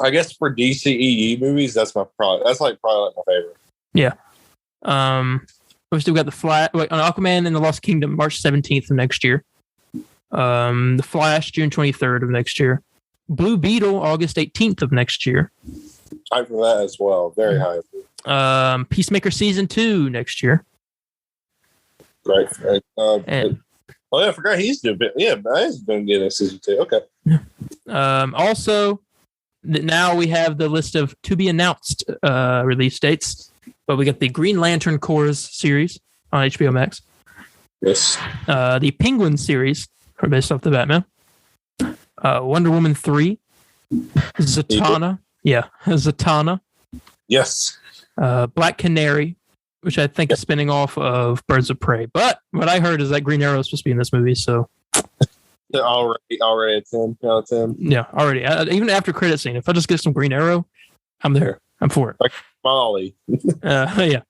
I guess, for DCEU movies, that's probably my favorite. Yeah. We still got the Flash on Aquaman and the Lost Kingdom, March 17th of next year. The Flash, June 23rd of next year. Blue Beetle, August 18th of next year. High for that as well. Very high. Peacemaker Season 2 next year. Right. I forgot he's doing it. Yeah, he's been getting a Season 2. Okay. Also, now we have the list of to be announced release dates. But we got the Green Lantern Corps series on HBO Max. Yes. The Penguin series, based off the Batman. Wonder Woman 3. Zatanna. Yeah, Zatanna. Yes. Black Canary, which I think is spinning off of Birds of Prey. But what I heard is that Green Arrow is supposed to be in this movie, so... Already a 10 out of 10. Yeah, already. Even after credit scene, if I just get some Green Arrow, I'm there. I'm for it. Like Molly. Yeah.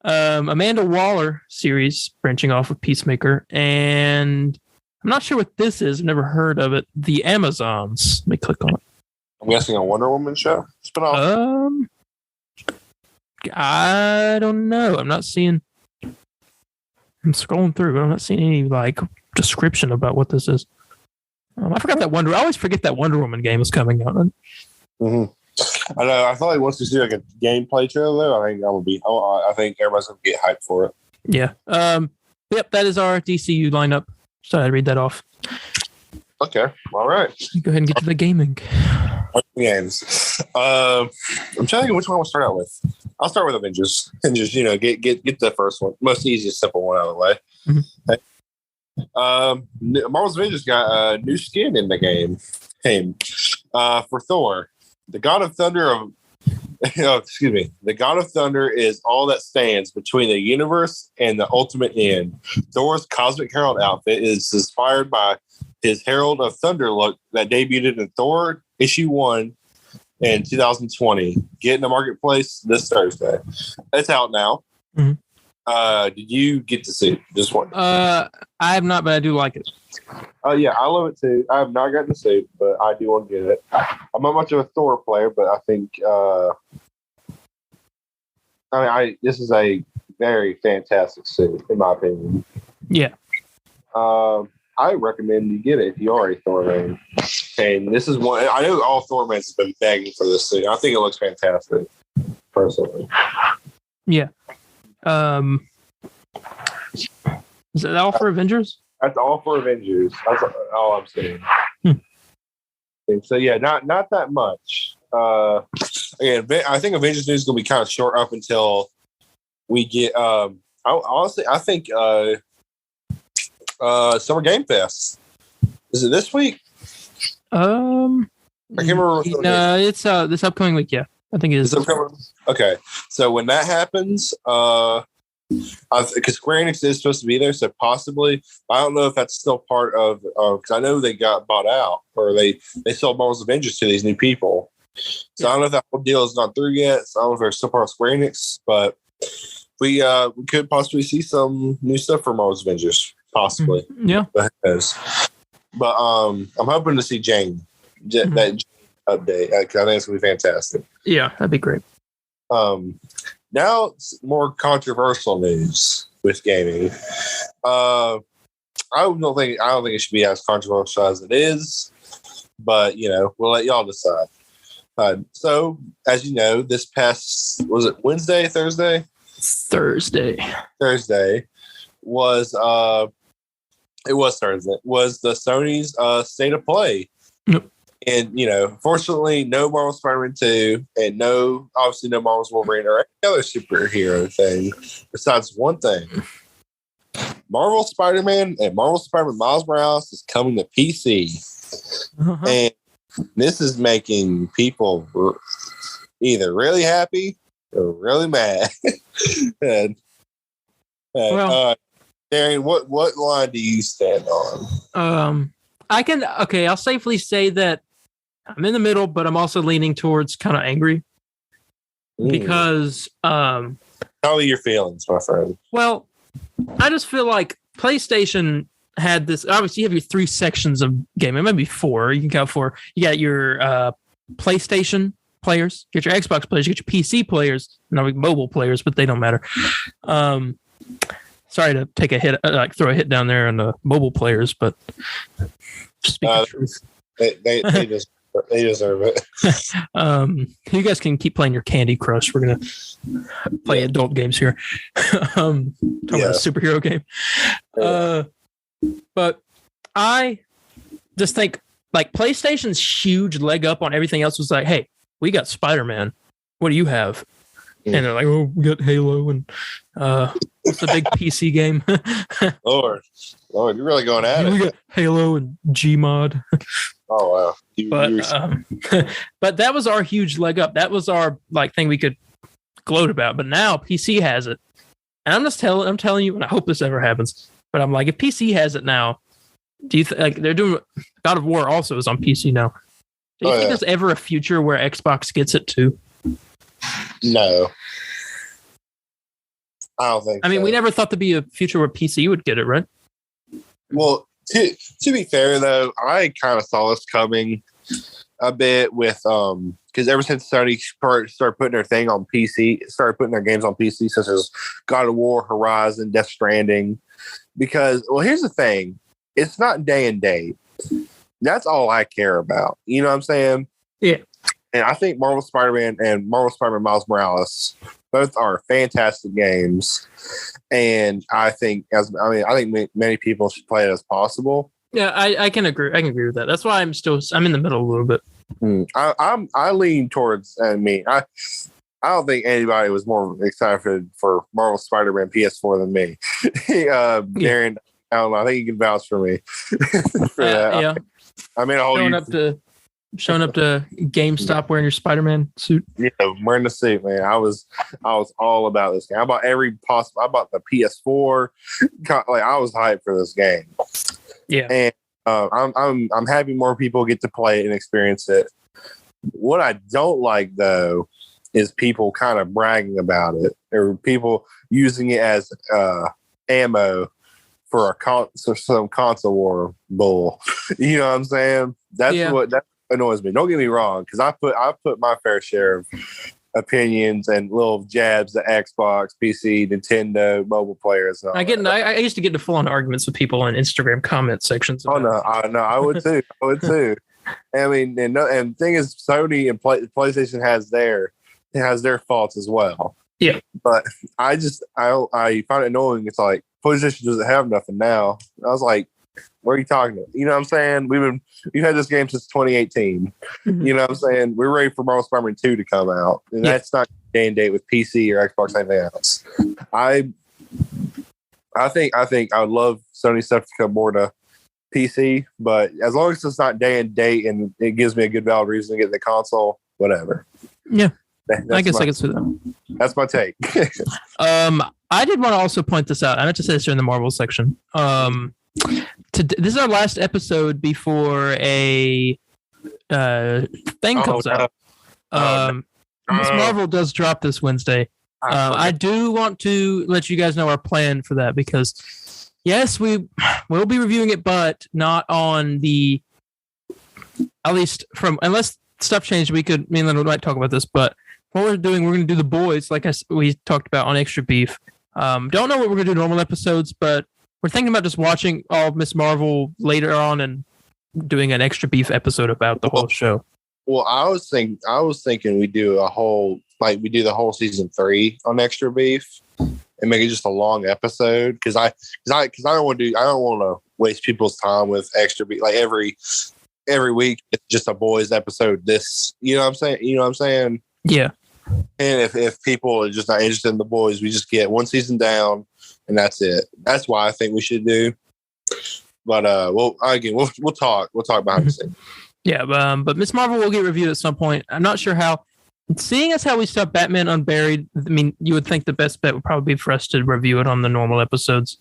Amanda Waller series branching off of Peacemaker. And I'm not sure what this is. I've never heard of it. The Amazons. Let me click on it. I'm guessing a Wonder Woman show spinoff. I don't know. I'm not seeing. I'm scrolling through, but I'm not seeing any like description about what this is. I forgot that I always forget that Wonder Woman game is coming out. Mm-hmm. I know. I thought he wants to see like a gameplay trailer. I think everybody's gonna get hyped for it. Yeah. Yep. That is our DCU lineup. So I read that off. Okay. All right. Go ahead and get to the gaming. Games. I'm trying to think which one I want to start out with. I'll start with Avengers and just get the first one, most easiest, simple one out of the way. Mm-hmm. Marvel's Avengers got a new skin in the game. For Thor, the God of Thunder the God of Thunder is all that stands between the universe and the ultimate end. Thor's Cosmic Herald outfit is inspired by his Herald of Thunder look that debuted in Thor issue 1 in 2020. Get in the marketplace this Thursday. It's out now. Mm-hmm. Did you get to see this one? I have not, but I do like it. Yeah, I love it too. I have not gotten to see it, but I do want to get it. I'm not much of a Thor player, but I think this is a very fantastic suit, in my opinion. Yeah. I recommend you get it if you are a Thor man. And this is one I know all Thor fans have been begging for this suit. I think it looks fantastic, personally. Yeah. Is that all for Avengers? That's all for Avengers. That's all I'm saying. So yeah, not that much. Again, I think Avengers news is going to be kind of short up until we get. Honestly, I think Summer Game Fest. Is it this week? I can't remember. No, it's this upcoming week. Yeah, I think it is. Okay, so when that happens, because Square Enix is supposed to be there, so possibly. I don't know if that's still part of because I know they got bought out or they sold Marvel's Avengers to these new people. So I don't know if that whole deal is not through yet. So I don't know if they're still part of Square Enix, but we could possibly see some new stuff for Marvel's Avengers, possibly. Yeah. But I'm hoping to see Jane that update. I think it's gonna be fantastic. Yeah, that'd be great. Now it's more controversial news with gaming. I don't think it should be as controversial as it is, but we'll let y'all decide. So, as you know, this past, was it Wednesday, Thursday? Thursday was it was Thursday, was the Sony's State of Play. Yep. And, fortunately, no Marvel Spider-Man 2 and obviously no Marvel's Wolverine or any other superhero thing besides one thing. Marvel Spider-Man and Marvel Spider-Man Miles Morales is coming to PC. Uh-huh. And this is making people either really happy or really mad. Darren, what line do you stand on? I'll safely say that I'm in the middle, but I'm also leaning towards kind of angry because tell me your feelings, my friend. Well, I just feel like PlayStation had this. Obviously, you have your 3 sections of game. It might be 4. You can count 4. You got your PlayStation players, you got your Xbox players, you got your PC players, and mobile players, but they don't matter. Sorry to take a hit, throw a hit down there on the mobile players, but just speak the truth. They deserve it. You guys can keep playing your Candy Crush. We're gonna play adult games here. Talking about a superhero game. But I just think like PlayStation's huge leg up on everything else was like, hey, we got Spider-Man. What do you have? And they're like, oh, we got Halo and it's a big PC game. Lord, you're really going at it. We got Halo and Gmod. Oh wow! But that was our huge leg up. That was our thing we could gloat about. But now PC has it, and I'm telling you, and I hope this ever happens. But I'm like, if PC has it now, do you they're doing God of War also is on PC now? Do you think there's ever a future where Xbox gets it too? No, I don't think. I mean, we never thought there'd be a future where PC would get it, right? Well, to be fair though, I kind of saw this coming a bit with because ever since Sony started putting their thing on PC, started putting their games on PC, such as God of War, Horizon, Death Stranding. Because here's the thing, it's not day and date. That's all I care about. You know what I'm saying? Yeah. And I think Marvel Spider-Man and Marvel Spider-Man Miles Morales both are fantastic games. And I think many people should play it as possible. Yeah, I can agree. I can agree with that. That's why I'm in the middle a little bit. I lean towards. I don't think anybody was more excited for Marvel Spider-Man PS4 than me. Darren, I don't know. I think you can vouch for me for that. Yeah. I mean, showing up to GameStop wearing your Spider-Man suit. Yeah, wearing the suit, man. I was all about this game. I bought I bought the PS4. I was hyped for this game. Yeah, and I'm happy more people get to play it and experience it. What I don't like though is people kind of bragging about it or people using it as ammo for some console war bull. You know what I'm saying? That annoys me. Don't get me wrong, because I put my fair share of opinions and little jabs at Xbox, PC, Nintendo, mobile players. I used to get into full-on arguments with people in Instagram comment sections. Oh no, I would too. I would too. I mean, and the thing is, Sony and PlayStation has their faults as well. Yeah, but I find it annoying. It's like PlayStation doesn't have nothing now. I was like, what are you talking about? You know what I'm saying? We've had this game since 2018. Mm-hmm. You know what I'm saying? We're ready for Marvel Spider-Man 2 to come out. And that's not day and date with PC or Xbox or anything else. I think I would love Sony stuff to come more to PC, but as long as it's not day and date and it gives me a good valid reason to get the console, whatever. Yeah. I guess I can see that. That's my take. I did want to also point this out. I meant to say this during the Marvel section. This is our last episode before a thing comes out. Miss Marvel does drop this Wednesday. I do want to let you guys know our plan for that because, yes, we will be reviewing it, but not on the, at least unless stuff changed, me and Leonard might talk about this, but what we're going to do The Boys, like we talked about on Extra Beef. Don't know what we're going to do normal episodes, but we're thinking about just watching all of Miss Marvel later on and doing an Extra Beef episode about the whole show. Well, I was thinking we do the whole season 3 on Extra Beef and make it just a long episode because I don't want to waste people's time with Extra Beef like every week. It's just a boys episode. You know what I'm saying? Yeah. And if people are just not interested in the boys, we just get one season down and that's it. That's why I think we should do. But we'll talk behind the scenes. Yeah, but Miss Marvel will get reviewed at some point. I'm not sure how. Seeing as how we stuff Batman Unburied, I mean, you would think the best bet would probably be for us to review it on the normal episodes.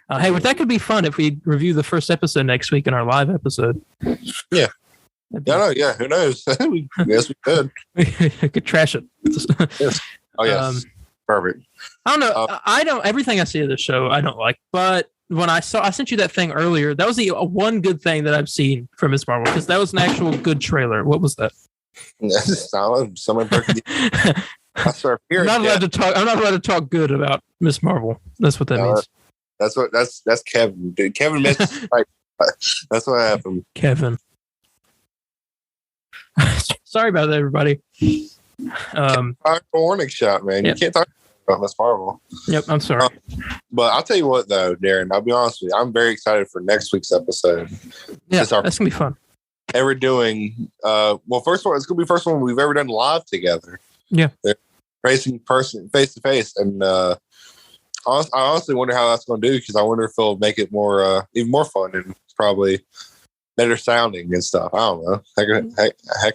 Hey, that could be fun if we review the first episode next week in our live episode. Yeah. Yeah, who knows? Yes, we could. We could trash it. Yes. Oh, yes. Perfect. I don't know. I don't. Everything I see of the show, I don't like. But when I sent you that thing earlier. That was the one good thing that I've seen from Miss Marvel because that was an actual good trailer. What was that? Someone I'm not allowed to talk. I'm not allowed to talk good about Miss Marvel. That's what that means. That's Kevin. Dude, Kevin missed. Right. That's what happened. Kevin. Sorry about that, everybody. Warning shot, man. Yep. You can't talk about Miss Marvel. Yep, I'm sorry. But I'll tell you what, though, Darren. I'll be honest with you. I'm very excited for next week's episode. Yeah, that's gonna be fun. Ever doing first one, it's gonna be the first one we've ever done live together. Yeah, they're facing person face to face, and I honestly wonder how that's gonna do because I wonder if it'll make it more even more fun and probably better sounding and stuff. I don't know. Heck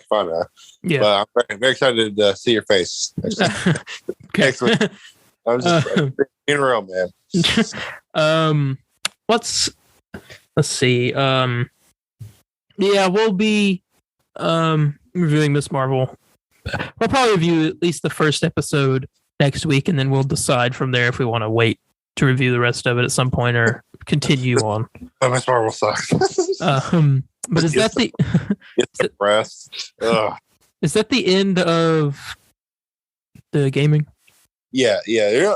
if I know. Yeah, but I'm very, very excited to see your face next week. I'm just being real, man. Let's see. Yeah, we'll be reviewing Miss Marvel. We'll probably review at least the first episode next week, and then we'll decide from there if we want to wait to review the rest of it at some point or continue on. Miss Marvel sucks. But is that the is that the end of the gaming? Yeah.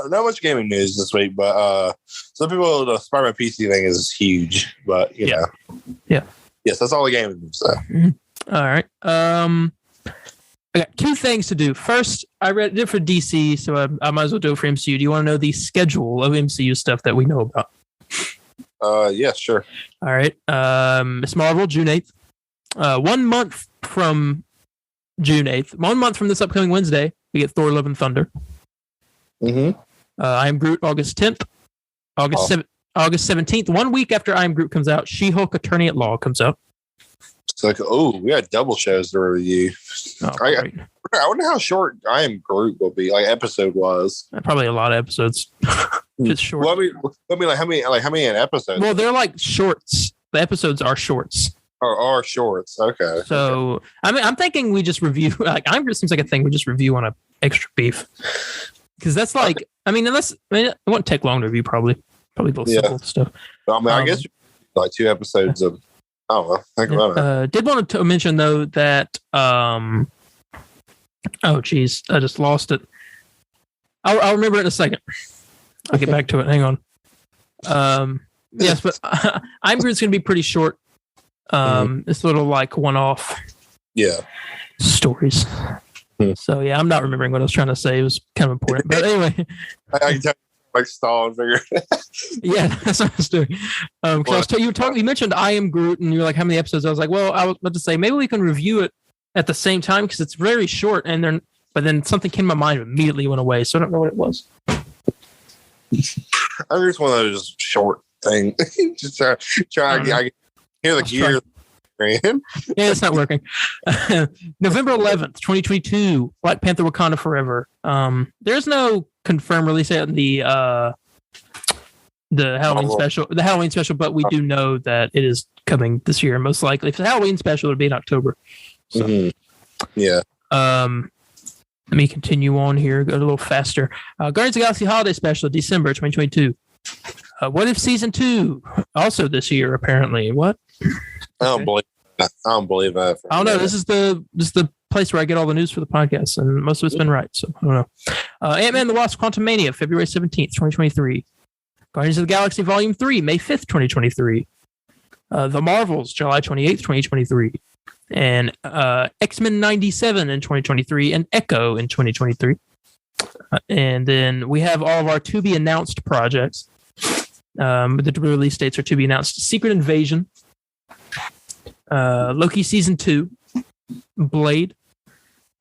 Not much gaming news this week, but some people the Spiderman Ps4 thing is huge, but you know. Yeah. Yes, that's all the gaming news. So. All right. I got two things to do. First, I read it for DC, so I might as well do it for MCU. Do you want to know the schedule of MCU stuff that we know about? Yeah, sure. All right. Miss Marvel, June 8th. 1 month from June 8th. 1 month from this upcoming Wednesday, we get Thor: Love and Thunder. Mm-hmm. I Am Groot, August 10th. August 17th, 1 week after I Am Groot comes out, She-Hulk Attorney at Law comes out. It's like, we had double shows to review. I wonder how short I Am Groot will be, like episode was. Probably a lot of episodes. It's short. Well, I mean, how many an Well, they're like shorts. The episodes are shorts. Are shorts. Okay. So, okay. I mean, I'm thinking we just review, like, I'm Groot seems like a thing we just review on a extra beef. Because that's like, okay. I mean, it won't take long to review, probably both simple stuff. But, I mean, I guess like 2 episodes of, I don't know. Think about it. Did want to mention though that, oh geez, I just lost it. I'll remember it in a second. I'll get back to it. Hang on. Yes, but I'm Groot's going to be pretty short. It's a little like one-off. Yeah. Stories. So yeah, I'm not remembering what I was trying to say. It was kind of important, but anyway. I can tell you like stall and figure. Yeah, that's what I was doing. Because you mentioned I Am Groot, and you're like, how many episodes? I was like, well, I was about to say maybe we can review it at the same time because it's very short, but then something came to my mind and immediately went away, so I don't know what it was. I'm just one of those short things. Just try. I hear the gear. Yeah, it's not working. November 11th, 2022, Black Panther: Wakanda Forever. There's no confirmed release date on the Halloween special. The Halloween special, but we do know that it is coming this year, most likely. If it's a Halloween special, it'll be in October. So, yeah. Let me continue on here. Go a little faster. Guardians of the Galaxy Holiday Special, December 2022. What If Season 2? Also this year, apparently. What? I don't believe that. I don't know. This is the place where I get all the news for the podcast, and most of it's been right. So I don't know. Ant-Man and the Wasp: Quantumania, February 17th, 2023. Guardians of the Galaxy Volume 3, May 5th, 2023. The Marvels, July 28th, 2023. and X-Men 97 in 2023, and Echo in 2023. And then we have all of our to-be-announced projects. The release dates are to be announced. Secret Invasion, Loki Season 2, Blade,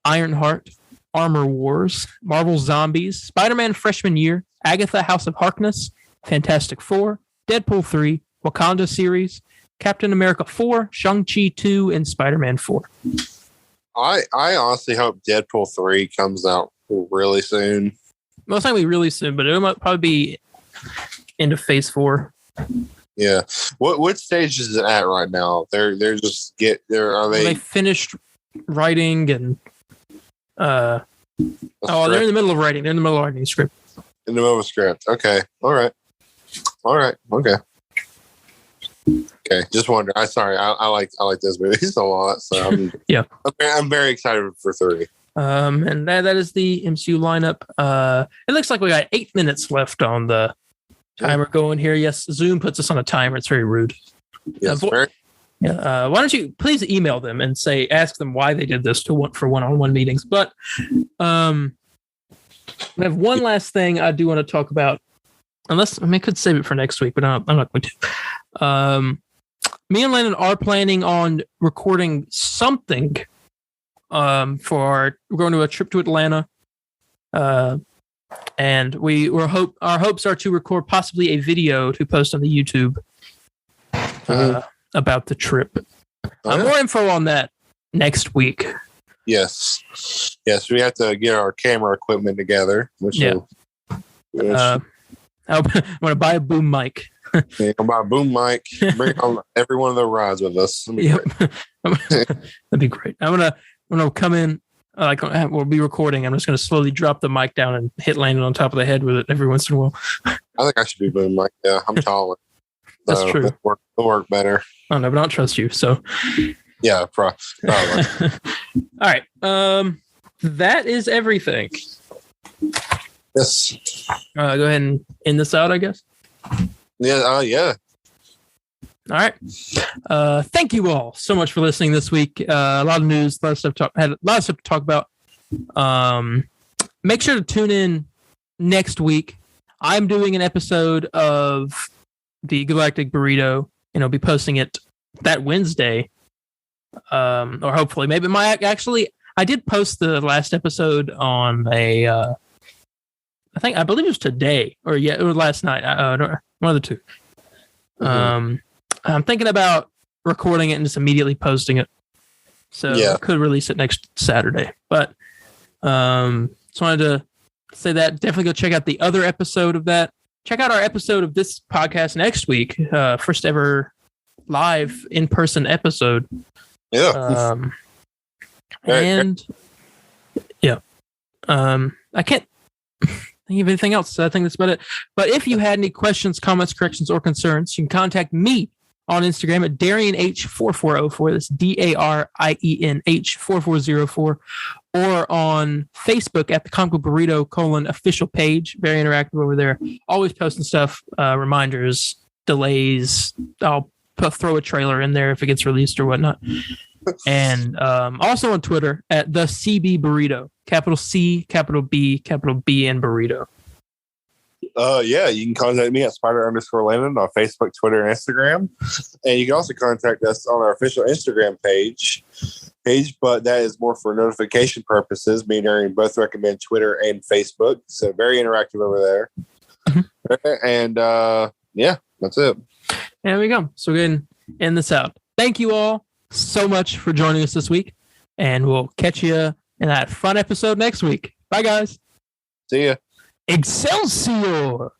Ironheart, Armor Wars, Marvel Zombies, Spider-Man Freshman Year, Agatha House of Harkness, Fantastic Four, Deadpool 3, Wakanda series, Captain America 4, Shang-Chi 2, and Spider-Man 4. I honestly hope Deadpool 3 comes out really soon. Most likely really soon, but it might probably be into Phase 4. Yeah. What stage is it at right now? They're just they finished writing and they're in the middle of writing. They're in the middle of writing a script. In the middle of a script. Okay. All right. Okay. Okay. Just wondering. I like those movies a lot. So I'm very excited for 3. And that is the MCU lineup. It looks like we got 8 minutes left on the timer going here. Yes, Zoom puts us on a timer. It's very rude. Yes, why don't you please email them and ask them why they did this for one-on-one meetings. But I have one last thing I do want to talk about. I could save it for next week, but I'm not going to. Me and Landon are planning on recording something. We're going to a trip to Atlanta. And our hopes are to record possibly a video to post on the YouTube about the trip. More info on that next week. Yes, we have to get our camera equipment together. I'm going to buy a boom mic. Yeah, I'll buy a boom mic. Bring on every one of the rides with us. That'd be great. I'm gonna come in. We'll be recording. I'm just going to slowly drop the mic down and hit Landon on top of the head with it every once in a while. I think I should be boom mic. Yeah, I'm taller. That's true. It'll work better. I don't know, but I don't trust you. So yeah, probably. All right. That is everything. Yes. Go ahead and end this out, I guess. Yeah. Yeah. All right. Thank you all so much for listening this week. A lot of news, a lot of stuff to talk about. Make sure to tune in next week. I'm doing an episode of the Galactic Burrito, and I'll be posting it that Wednesday. Or hopefully, maybe I did post the last episode on I believe it was today, or it was last night. One of the two. I'm thinking about recording it and just immediately posting it. So I could release it next Saturday. But just wanted to say that. Definitely go check out the other episode of that. Check out our episode of this podcast next week. First ever live in-person episode. Yeah. I can't think of anything else. So I think that's about it. But if you had any questions, comments, corrections, or concerns, you can contact me on Instagram at DarienH4404. That's DARIENH4404. Or on Facebook at the Comic Book Burrito official page. Very interactive over there. Always posting stuff, reminders, delays. I'll throw a trailer in there if it gets released or whatnot. And also on Twitter at the CB Burrito. Capital C, capital B, and Burrito. You can contact me at Spider_Landon on Facebook, Twitter, and Instagram. And you can also contact us on our official Instagram page, but that is more for notification purposes. Me and Arian both recommend Twitter and Facebook. So very interactive over there. Mm-hmm. And that's it. There we go. So we're going to end this out. Thank you all so much for joining us this week. And we'll catch you in that fun episode next week. Bye, guys. See ya. Excelsior!